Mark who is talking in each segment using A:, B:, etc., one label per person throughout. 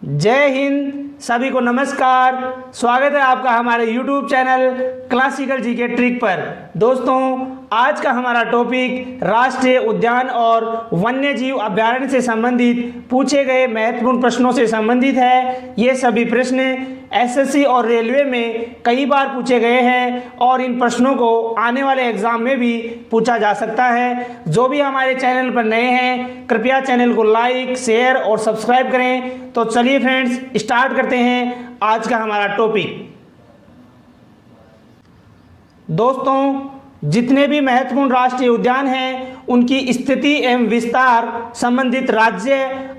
A: जय हिंद, सभी को नमस्कार। स्वागत है आपका हमारे YouTube channel classical GK trick पर। दोस्तों, आज का हमारा टॉपिक राष्ट्रीय उद्यान और वन्यजीव अभयारण्य से संबंधित पूछे गए महत्वपूर्ण प्रश्नों से संबंधित है। ये सभी प्रश्न एसएससी और रेलवे में कई बार पूछे गए हैं और इन प्रश्नों को आने वाले एग्जाम में भी पूछा जा सकता है। जो भी हमारे चैनल पर नए हैं, कृपया चैनल को लाइक, शेयर और सब्सक्राइब करें। तो चलिए फ्रेंड्स, स्टार्ट करते हैं आज का हमारा टॉपिक। दोस्तों, जितने भी महत्वपूर्ण राष्ट्रीय उद्यान हैं उनकी स्थिति एवं विस्तार, संबंधित राज्य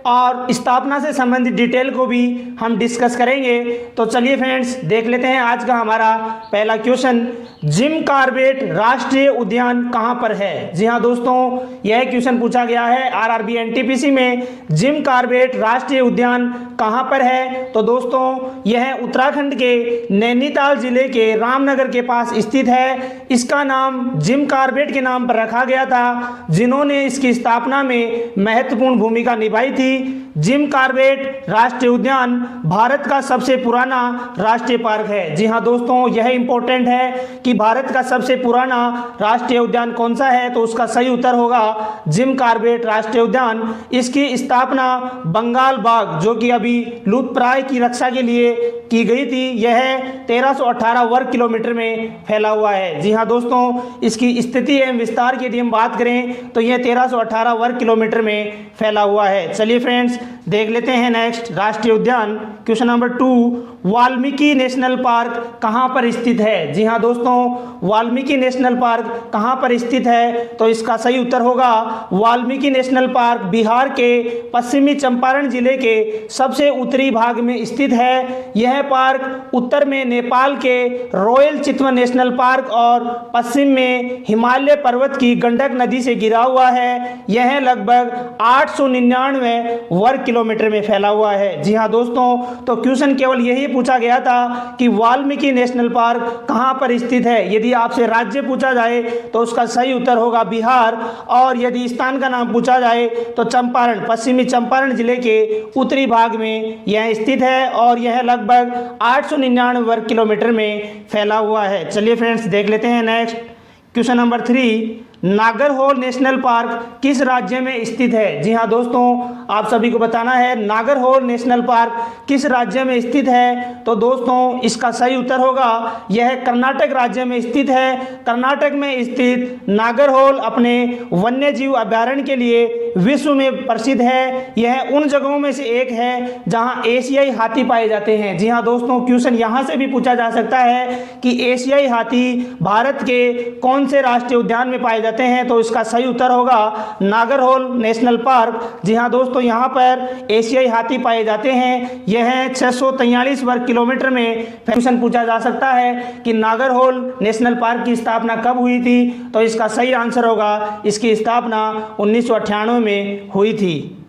A: और स्थापना से संबंधित डिटेल को भी हम डिस्कस करेंगे। तो चलिए फ्रेंड्स, देख लेते हैं आज का हमारा पहला क्वेश्चन। जिम कॉर्बेट राष्ट्रीय उद्यान कहाँ पर है? जी हाँ दोस्तों, यह क्वेश्चन पूछा गया है आरआरबी एनटीपीसी में। जिम कॉर्बेट राष्ट्रीय उद्यान कहाँ पर है? तो दोस्तों, यह उत्तराखंड के नैनीताल जिले के रामनगर के पास स्थित है। इसका नाम जिम कॉर्बेट के नाम पर रखा गया था, जिन्होंने इसकी स्थापना में महत्वपूर्ण भूमिका निभाई थी। जिम कॉर्बेट राष्ट्रीय उद्यान भारत का सबसे पुराना राष्ट्रीय पार्क है। जी हाँ दोस्तों, यह इंपॉर्टेंट है कि भारत का सबसे पुराना राष्ट्रीय उद्यान कौन सा है, तो उसका सही उत्तर होगा जिम कॉर्बेट राष्ट्रीय उद्यान। इसकी स्थापना बंगाल बाघ, जो कि अभी लुप्तप्राय की रक्षा के लिए की गई थी, यह 1318 वर्ग किलोमीटर में फैला हुआ है। जी हाँ दोस्तों, इसकी स्थिति एवं विस्तार की यदि हम बात करें तो यह 1318 वर्ग किलोमीटर में फैला हुआ है। चलिए फ्रेंड्स, देख लेते हैं नेक्स्ट राष्ट्रीय उद्यान। Question number 2, Valmiki national park कहाँ पर स्थित है? जी हाँ दोस्तों, वाल्मीकि नेशनल पार्क कहाँ पर स्थित है? तो इसका सही उत्तर होगा वाल्मीकि नेशनल पार्क बिहार के पश्चिमी चंपारण जिले के सबसे उत्तरी भाग में स्थित है। यह पार्क उत्तर में नेपाल के रॉयल चितवन नेशनल पार्क और पश्चिम में हिमालय पर्वत की गंडक नदी से घिरा हुआ है। यह लगभग 899 वर्ग किलोमीटर में फैला हुआ है। जी हाँ दोस्तों, तो क्वेश्चन केवल यही पूछा गया था कि वाल्मीकि नेशनल पार्क कहाँ पर स्थित है। यदि आपसे राज्य पूछा जाए तो उसका सही उत्तर होगा बिहार, और यदि स्थान का नाम पूछा जाए तो चंपारण, पश्चिमी चंपारण जिले के उत्तरी भाग में यह स्थित है और यह लगभग 899 वर्ग किलोमीटर में फैला हुआ है। चलिए फ्रेंड्स, देख लेते हैं next question number 3, Nagarhole national park किस राज्य में स्थित है? जी हाँ दोस्तों, आप सभी को बताना है नागरहोल नेशनल पार्क किस राज्य में स्थित है। तो दोस्तों, इसका सही उत्तर होगा यह कर्नाटक राज्य में स्थित है। कर्नाटक में स्थित नागरहोल अपने वन्यजीव अभयारण्य के लिए विश्व में प्रसिद्ध है। यह उन जगहों में से एक है जहाँ एशियाई हाथी पाए जाते हैं। जी हाँ दोस्तों, क्वेश्चन यहाँ से भी पूछा जा सकता है कि एशियाई हाथी भारत के कौन से राष्ट्रीय उद्यान में पाए जाते हैं, तो इसका सही उत्तर होगा नागरहोल नेशनल पार्क। जी हाँ दोस्तों, यहाँ पर एशियाई हाथी पाए जाते हैं। यह 643 वर्ग किलोमीटर में। क्वेश्चन पूछा जा सकता है कि नागरहोल नेशनल पार्क की स्थापना कब हुई थी, तो इसका सही आंसर होगा इसकी स्थापना 1998 में हुई थी।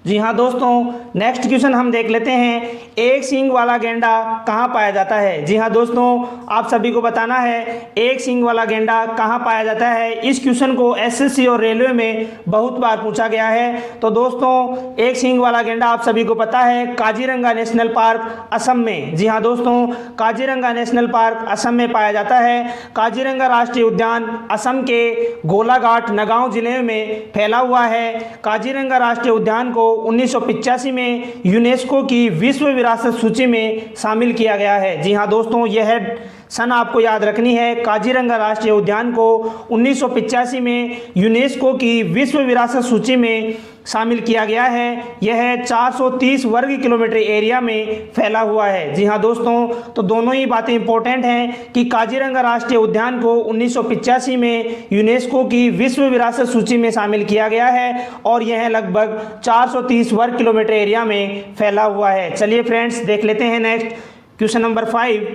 A: जी हाँ दोस्तों, नेक्स्ट क्वेश्चन हम देख लेते हैं, एक सींग वाला गेंडा कहाँ पाया जाता है? जी हाँ दोस्तों, आप सभी को बताना है एक सींग वाला गेंडा कहाँ पाया जाता है। इस क्वेश्चन को एसएससी और रेलवे में बहुत बार पूछा गया है। तो दोस्तों, एक सींग वाला गेंडा आप सभी को पता है काजीरंगा नेशनल पार्क असम में। जी हाँ दोस्तों, काजीरंगा नेशनल पार्क असम में पाया जाता है। काजीरंगा राष्ट्रीय उद्यान असम के गोलाघाट नगांव जिले में फैला हुआ है। काजीरंगा राष्ट्रीय उद्यान को 1985 में यूनेस्को की विश्व विरासत सूची में शामिल किया गया है। जी हाँ दोस्तों, यह सन आपको याद रखनी है। काजीरंगा राष्ट्रीय उद्यान को 1985 में यूनेस्को की विश्व विरासत सूची में शामिल किया गया है। यह 430 वर्ग किलोमीटर एरिया में फैला हुआ है। जी हाँ दोस्तों, तो दोनों ही बातें इंपॉर्टेंट हैं कि काजीरंगा राष्ट्रीय उद्यान को 1985 में यूनेस्को की विश्व विरासत सूची में शामिल किया गया है और यह लगभग 430 वर्ग किलोमीटर एरिया में फैला हुआ है। चलिए फ्रेंड्स, देख लेते हैं next question number 5,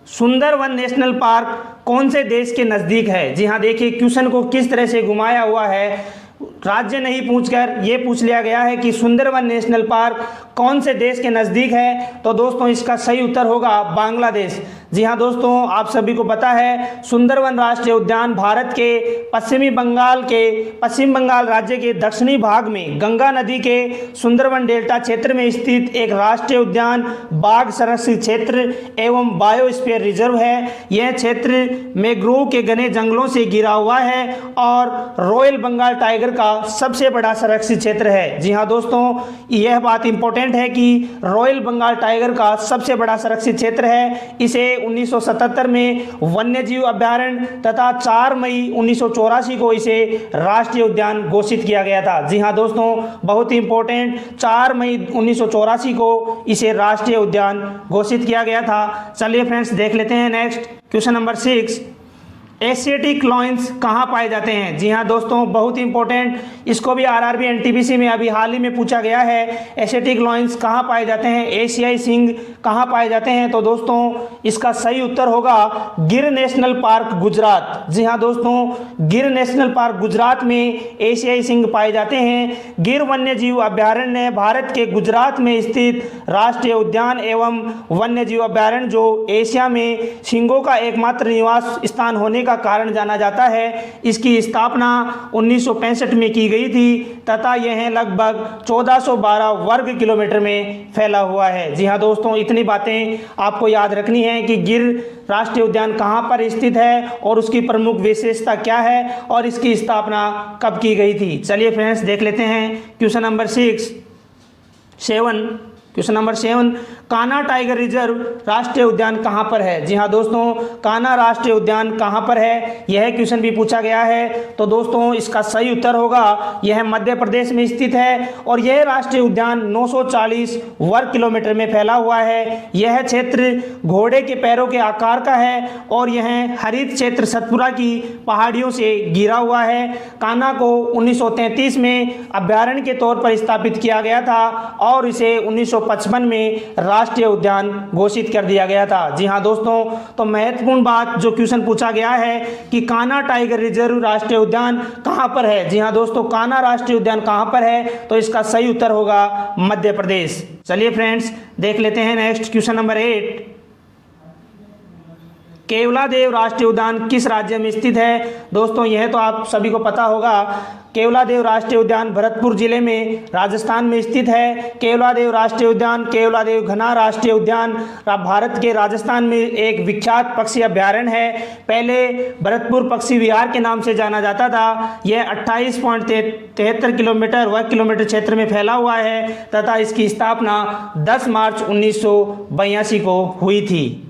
A: Sundarban national park कौन से देश के नज़दीक है? जी हाँ, देखिए क्वेश्चन को किस तरह से घुमाया हुआ है। राज्य नहीं पूछकर ये पूछ लिया गया है कि सुंदरवन नेशनल पार्क कौन से देश के नज़दीक है। तो दोस्तों, इसका सही उत्तर होगा बांग्लादेश। जी हाँ दोस्तों, आप सभी को पता है सुंदरवन राष्ट्रीय उद्यान भारत के पश्चिम बंगाल राज्य के दक्षिणी भाग में गंगा नदी के सुंदरवन डेल्टा क्षेत्र में स्थित एक राष्ट्रीय उद्यान, बाघ संरक्षित क्षेत्र एवं बायोस्फीयर रिजर्व है। यह क्षेत्र मैंग्रोव के घने जंगलों से घिरा हुआ है और रॉयल बंगाल टाइगर का सबसे बड़ा संरक्षित क्षेत्र है। जी हाँ दोस्तों, यह बात इंपॉर्टेंट है कि रॉयल बंगाल टाइगर का सबसे बड़ा संरक्षित क्षेत्र है। इसे 1977 में वन्यजीव अभयारण्य तथा 4 मई 1984 को इसे राष्ट्रीय उद्यान घोषित किया गया था। जी हाँ दोस्तों, बहुत ही इंपॉर्टेंट, 4 मई 1984 को इसे राष्ट्रीय उद्यान घोषित किया गया था। चलिए फ्रेंड्स, देख लेते हैं next question number 6। Asiatic lions कहाँ पाए जाते हैं? जी हाँ दोस्तों, बहुत इंपॉर्टेंट, इसको भी आरआरबी एनटीपीसी में अभी हाल ही में पूछा गया है। एशियाटिक लॉयंस कहाँ पाए जाते हैं, एशियाई सिंह कहाँ पाए जाते हैं? तो दोस्तों इसका सही उत्तर होगा गिर नेशनल पार्क, गुजरात। जी हाँ दोस्तों, गिर नेशनल पार्क गुजरात में एशियाई सिंह पाए जाते हैं। गिर वन्यजीव अभयारण्य भारत के गुजरात में स्थित राष्ट्रीय उद्यान एवं वन्यजीव अभयारण्य जो एशिया में सिंहों का एकमात्र निवास स्थान होने का कारण जाना जाता है। इसकी स्थापना 1965 में की गई थी तथा यह लगभग 1412 वर्ग किलोमीटर में फैला हुआ है। जी हाँ दोस्तों, इतनी बातें आपको याद रखनी है कि गिर राष्ट्रीय उद्यान कहाँ पर स्थित है और उसकी प्रमुख विशेषता क्या है और इसकी स्थापना कब की गई थी। चलिए फ्रेंड्स, देख लेते हैं question number 7। Question number 7, Kanha tiger reserve राष्ट्रीय उद्यान कहाँ पर है? जी हाँ दोस्तों, कान्हा राष्ट्रीय उद्यान कहाँ पर है, यह क्वेश्चन भी पूछा गया है। तो दोस्तों इसका सही उत्तर होगा, यह मध्य प्रदेश में स्थित है और यह राष्ट्रीय उद्यान 940 वर्ग किलोमीटर में फैला हुआ है। यह क्षेत्र घोड़े के पैरों के आकार का है और यह हरित क्षेत्र सतपुरा की पहाड़ियों से घिरा हुआ है। कान्हा को 1933 में अभयारण्य के तौर पर स्थापित किया गया था और इसे 1955 में राष्ट्रीय उद्यान घोषित कर दिया गया था। जी हाँ दोस्तों, तो महत्वपूर्ण बात जो क्वेश्चन पूछा गया है कि कान्हा टाइगर रिजर्व राष्ट्रीय उद्यान कहाँ पर है? जी हाँ दोस्तों, कान्हा राष्ट्रीय उद्यान कहाँ पर है? तो इसका सही उत्तर होगा मध्य प्रदेश। चलिए फ्रेंड्स, देख लेते हैं नेक्स्ट क्वेश्चन नंबर 8। केवलादेव राष्ट्रीय उद्यान किस राज्य में स्थित है? दोस्तों यह तो आप सभी को पता होगा, केवलादेव राष्ट्रीय उद्यान भरतपुर जिले में राजस्थान में स्थित है। केवलादेव राष्ट्रीय उद्यान, केवलादेव घना राष्ट्रीय उद्यान भारत के राजस्थान में एक विख्यात पक्षी अभयारण्य है। पहले भरतपुर पक्षी विहार के नाम से जाना जाता था। यह 28.73 किलोमीटर वर्ग किलोमीटर क्षेत्र में फैला हुआ है तथा इसकी स्थापना 10 मार्च 1982 को हुई थी।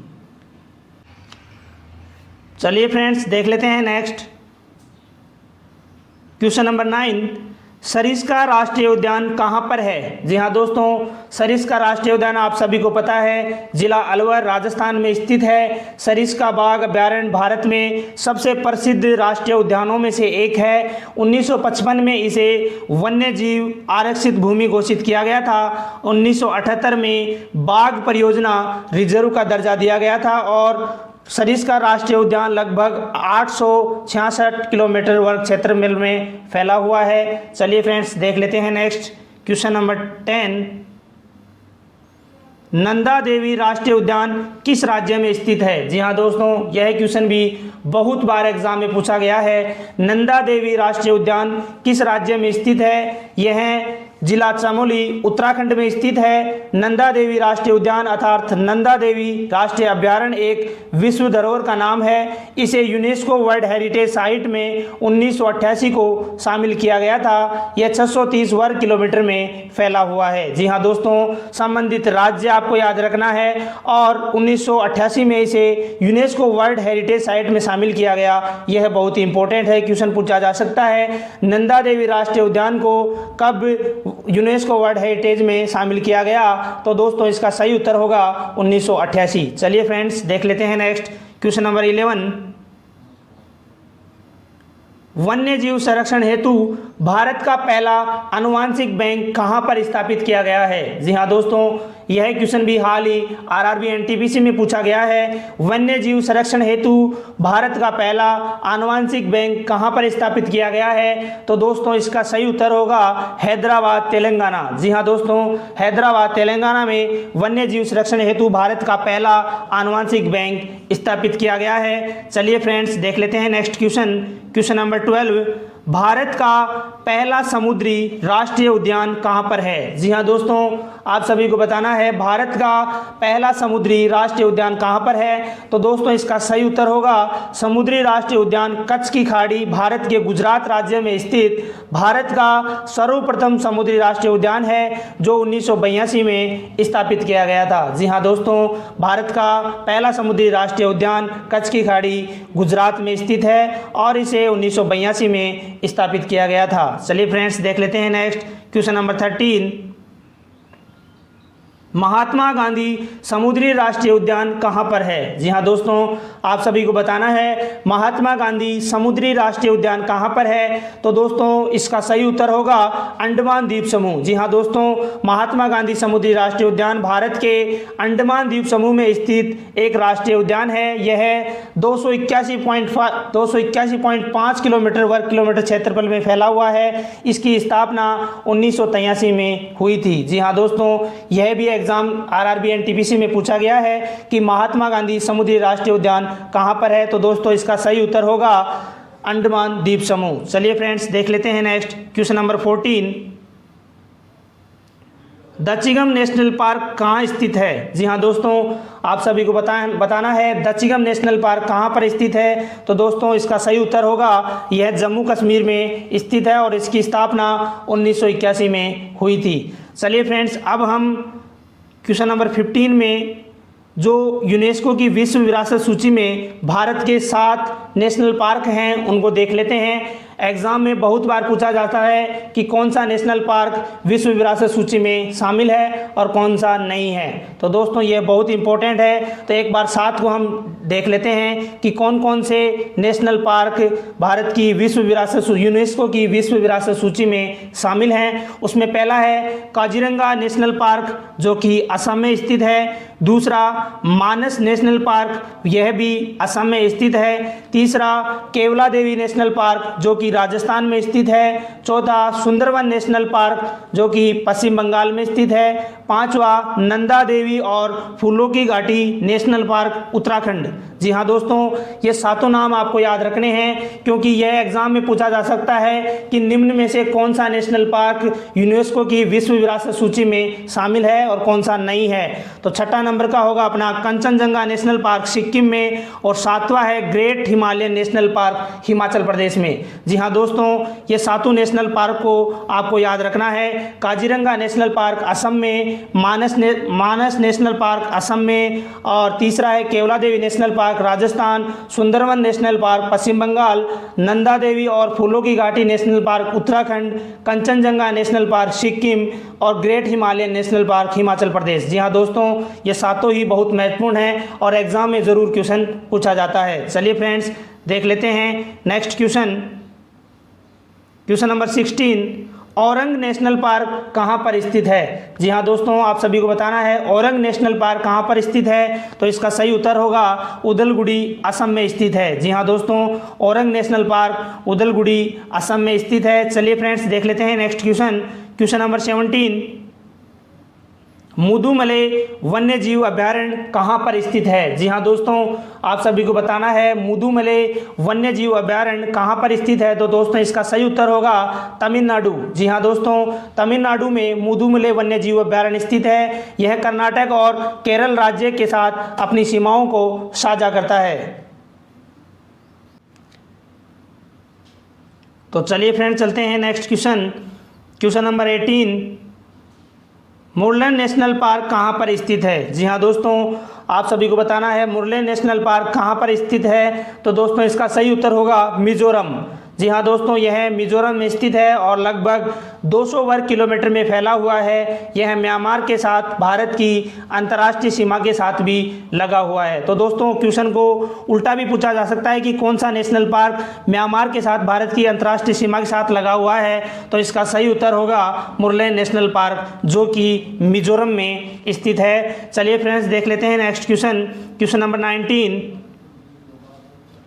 A: चलिए फ्रेंड्स, देख लेते हैं नेक्स्ट क्वेश्चन नंबर 9। सरिस्का राष्ट्रीय उद्यान कहाँ पर है? जी हाँ दोस्तों, सरिस्का राष्ट्रीय उद्यान आप सभी को पता है जिला अलवर राजस्थान में स्थित है। सरिस्का बाघ अभयारण्य भारत में सबसे प्रसिद्ध राष्ट्रीय उद्यानों में से एक है। 1955 में इसे वन्यजीव आरक्षित भूमि घोषित किया गया था। 1978 में बाघ परियोजना रिजर्व का दर्जा दिया गया था और सरिस्का राष्ट्रीय उद्यान लगभग 866 किलोमीटर वर्ग क्षेत्र में फैला हुआ है। चलिए फ्रेंड्स, देख लेते हैं next question number 10। Nanda Devi राष्ट्रीय उद्यान किस राज्य में स्थित है? जी हाँ दोस्तों, यह क्वेश्चन भी बहुत बार एग्जाम में पूछा गया है। नंदा देवी राष्ट्रीय उद्यान किस राज्य में स्थित है? यह जिला चमोली उत्तराखंड में स्थित है। नंदा देवी राष्ट्रीय उद्यान अर्थात नंदा देवी राष्ट्रीय अभयारण्य एक विश्व धरोहर का नाम है। इसे यूनेस्को वर्ल्ड हेरिटेज साइट में 1988 को शामिल किया गया था। यह 630 वर्ग किलोमीटर में फैला हुआ है। जी हाँ दोस्तों, संबंधित राज्य आपको याद रखना है और 1988 में इसे यूनेस्को वर्ल्ड हेरिटेज साइट में शामिल किया गया। यह बहुत ही इंपॉर्टेंट है, क्वेश्चन पूछा जा सकता है। नंदा देवी राष्ट्रीय उद्यान को कब यूनेस्को वर्ल्ड हेरिटेज में शामिल किया गया? तो दोस्तों इसका सही उत्तर होगा 1988। चलिए फ्रेंड्स, देख लेते हैं नेक्स्ट क्वेश्चन नंबर 11। वन्य जीव संरक्षण हेतु भारत का पहला आनुवांशिक बैंक कहां पर स्थापित किया गया है? जी हाँ दोस्तों, यह क्वेश्चन भी हाल ही आरआरबी एनटीपीसी में पूछा गया है। वन्य जीव संरक्षण हेतु भारत का पहला आनुवांशिक बैंक कहां पर स्थापित किया गया है? तो दोस्तों इसका सही उत्तर होगा हैदराबाद तेलंगाना। जी हाँ दोस्तों, हैदराबाद तेलंगाना में वन्य जीव संरक्षण हेतु भारत का पहला आनुवांशिक बैंक स्थापित किया गया है। चलिए फ्रेंड्स देख लेते हैं next question. Question number 12, Bharat का पहला समुद्री राष्ट्रीय उद्यान कहां पर है? जी हाँ दोस्तों, आप सभी को बताना है भारत का पहला समुद्री राष्ट्रीय उद्यान कहां पर है। तो दोस्तों इसका सही उत्तर होगा समुद्री राष्ट्रीय उद्यान कच्छ की खाड़ी, भारत के गुजरात राज्य में स्थित भारत का सर्वप्रथम समुद्री राष्ट्रीय उद्यान है, जो 1982 में स्थापित किया गया था। जी हाँ दोस्तों, भारत का पहला समुद्री राष्ट्रीय उद्यान कच्छ की खाड़ी गुजरात में स्थित है और इसे 1982 में स्थापित किया गया था। चलिए फ्रेंड्स देख लेते हैं next question number 13, Mahatma Gandhi समुद्री राष्ट्रीय उद्यान कहां पर है? जी हाँ दोस्तों, आप सभी को बताना है महात्मा गांधी समुद्री राष्ट्रीय उद्यान कहां पर है। तो दोस्तों इसका सही उत्तर होगा अंडमान द्वीप समूह। जी हाँ दोस्तों, महात्मा गांधी समुद्री राष्ट्रीय उद्यान भारत के अंडमान द्वीप समूह में स्थित एक राष्ट्रीय उद्यान है। यह 281.5 किलोमीटर वर्ग किलोमीटर क्षेत्रफल में फैला हुआ है। इसकी स्थापना 1983 में हुई थी। जी हाँ दोस्तों, यह भी एग्जाम आरआरबी एनटीपीसी में पूछा गया है कि महात्मा गांधी समुद्री राष्ट्रीय उद्यान कहां पर है। तो दोस्तों इसका सही उत्तर होगा अंडमान द्वीप समूह। चलिए फ्रेंड्स देख लेते हैं next question number 14, Dachigam national park कहाँ स्थित है? जी हाँ दोस्तों, आप सभी को बताना है दचिगम नेशनल पार्क कहाँ पर स्थित है। तो दोस्तों इसका सही उत्तर होगा यह जम्मू कश्मीर में स्थित है और इसकी स्थापना 1981 में हुई थी। चलिए फ्रेंड्स अब हम क्वेश्चन नंबर 15 में जो यूनेस्को की विश्व विरासत सूची में भारत के 7 नेशनल पार्क हैं उनको देख लेते हैं। एग्जाम में बहुत बार पूछा जाता है कि कौन सा नेशनल पार्क विश्व विरासत सूची में शामिल है और कौन सा नहीं है। तो दोस्तों ये बहुत इंपॉर्टेंट है, तो एक बार 7 को हम देख लेते हैं कि कौन कौन से नेशनल पार्क भारत की विश्व विरासत यूनेस्को की विश्व विरासत सूची में शामिल हैं। उसमें पहला है काजीरंगा नेशनल पार्क जो कि असम में स्थित है। दूसरा मानस नेशनल पार्क, यह भी असम में स्थित है। तीसरा केवला देवी नेशनल पार्क जो कि राजस्थान में स्थित है। चौथा सुंदरवन नेशनल पार्क जो कि पश्चिम बंगाल में स्थित है। पांचवा नंदा देवी और फूलों की घाटी नेशनल पार्क उत्तराखंड। जी हाँ दोस्तों, ये 7 नाम आपको याद रखने हैं क्योंकि यह एग्जाम में पूछा जा सकता है कि निम्न में से कौन सा नेशनल पार्क यूनेस्को की विश्व विरासत सूची में शामिल है और कौन सा नहीं है। तो छठा नंबर का होगा अपना कंचनजंगा नेशनल पार्क सिक्किम में और 7वां है great Himalayan national park Himachal Pradesh में। जी हाँ दोस्तों, ये 7 नेशनल पार्क को आपको याद रखना है। काजीरंगा नेशनल पार्क असम में, मानस नेशनल पार्क असम में और तीसरा है Keoladeo national park Rajasthan, Sundarban national park Paschim Bengal, Nanda Devi और फूलों की घाटी national park Uttarakhand, Kanchenjunga national park Sikkim और great Himalayan national park Himachal Pradesh. जी हाँ दोस्तों, ये 7 ही बहुत महत्वपूर्ण हैं और एग्जाम में ज़रूर क्वेश्चन पूछा जाता है। चलिए फ्रेंड्स देख लेते हैं next question. Question number 16, Orang national park कहाँ पर स्थित है? जी हाँ दोस्तों, आप सभी को बताना है औरंग नेशनल पार्क कहाँ पर स्थित है। तो इसका सही उत्तर होगा उदलगुड़ी असम में स्थित है। जी हाँ दोस्तों, औरंग नेशनल पार्क उदलगुड़ी असम में स्थित है। चलिए फ्रेंड्स देख लेते हैं नेक्स्ट क्वेश्चन। क्वेश्चन नंबर 17, मुदुमले वन्य जीव अभयारण्य कहाँ पर स्थित है? जी हाँ दोस्तों, आप सभी को बताना है मुदुमले वन्य जीव अभयारण्य कहाँ पर स्थित है। तो दोस्तों इसका सही उत्तर होगा तमिलनाडु। जी हाँ दोस्तों, तमिलनाडु में मुदुमले वन्य जीव अभयारण्य स्थित है। यह कर्नाटक और केरल राज्य के साथ अपनी सीमाओं को साझा करता है। तो चलिए फ्रेंड चलते हैं next question. Question number 18, Murlen national park कहाँ पर स्थित है? जी हाँ दोस्तों, आप सभी को बताना है मुरलेन नेशनल पार्क कहाँ पर स्थित है। तो दोस्तों इसका सही उत्तर होगा मिजोरम। जी हाँ दोस्तों, यह मिजोरम में स्थित है और लगभग 200 वर्ग किलोमीटर में फैला हुआ है। यह म्यांमार के साथ भारत की अंतर्राष्ट्रीय सीमा के साथ भी लगा हुआ है। तो दोस्तों, क्वेश्चन को उल्टा भी पूछा जा सकता है कि कौन सा नेशनल पार्क म्यांमार के साथ भारत की अंतर्राष्ट्रीय सीमा के साथ लगा हुआ है। तो इसका सही उत्तर होगा मुरलेन नेशनल पार्क, जो कि मिजोरम में स्थित है। चलिए फ्रेंड्स, देख लेते हैं next question. Question number 19,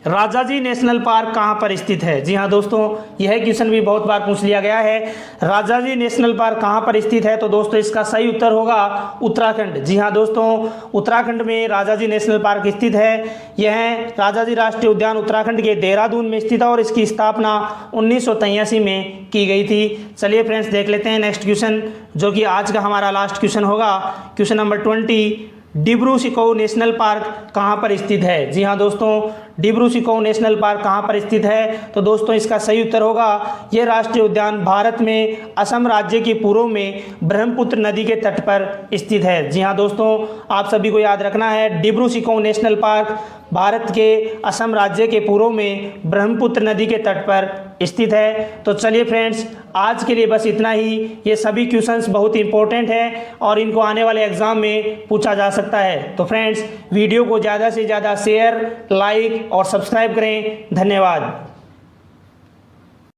A: Rajaji national park कहाँ पर स्थित है? जी हाँ दोस्तों, यह क्वेश्चन भी बहुत बार पूछ लिया गया है। राजाजी नेशनल पार्क कहाँ पर स्थित है? तो दोस्तों, इसका सही उत्तर होगा उत्तराखंड। जी हाँ दोस्तों, उत्तराखंड में राजाजी नेशनल पार्क स्थित है। यह राजाजी राष्ट्रीय उद्यान उत्तराखंड के देहरादून में स्थित है और इसकी स्थापना 1983 में की गई थी। चलिए फ्रेंड्स, देख लेते हैं नेक्स्ट क्वेश्चन, जो कि आज का हमारा लास्ट क्वेश्चन होगा। Question number 20, Dibru Saikhowa national park कहाँ पर स्थित है? जी हाँ दोस्तों, डिब्रू सिखोऊ नेशनल पार्क कहाँ पर स्थित है? तो दोस्तों, इसका सही उत्तर होगा, यह राष्ट्रीय उद्यान भारत में असम राज्य के पूर्व में ब्रह्मपुत्र नदी के तट पर स्थित है। जी हाँ दोस्तों, आप सभी को याद रखना है, डिब्रू सिखोऊ नेशनल पार्क भारत के असम राज्य के पूर्व में ब्रह्मपुत्र नदी के तट पर स्थित है। तो चलिए फ्रेंड्स, आज के लिए बस इतना ही। ये सभी क्वेश्चंस बहुत इंपॉर्टेंट हैं और इनको आने वाले एग्जाम में पूछा जा सकता है। तो फ्रेंड्स, वीडियो को ज़्यादा से ज़्यादा शेयर, लाइक और सब्सक्राइब करें। धन्यवाद।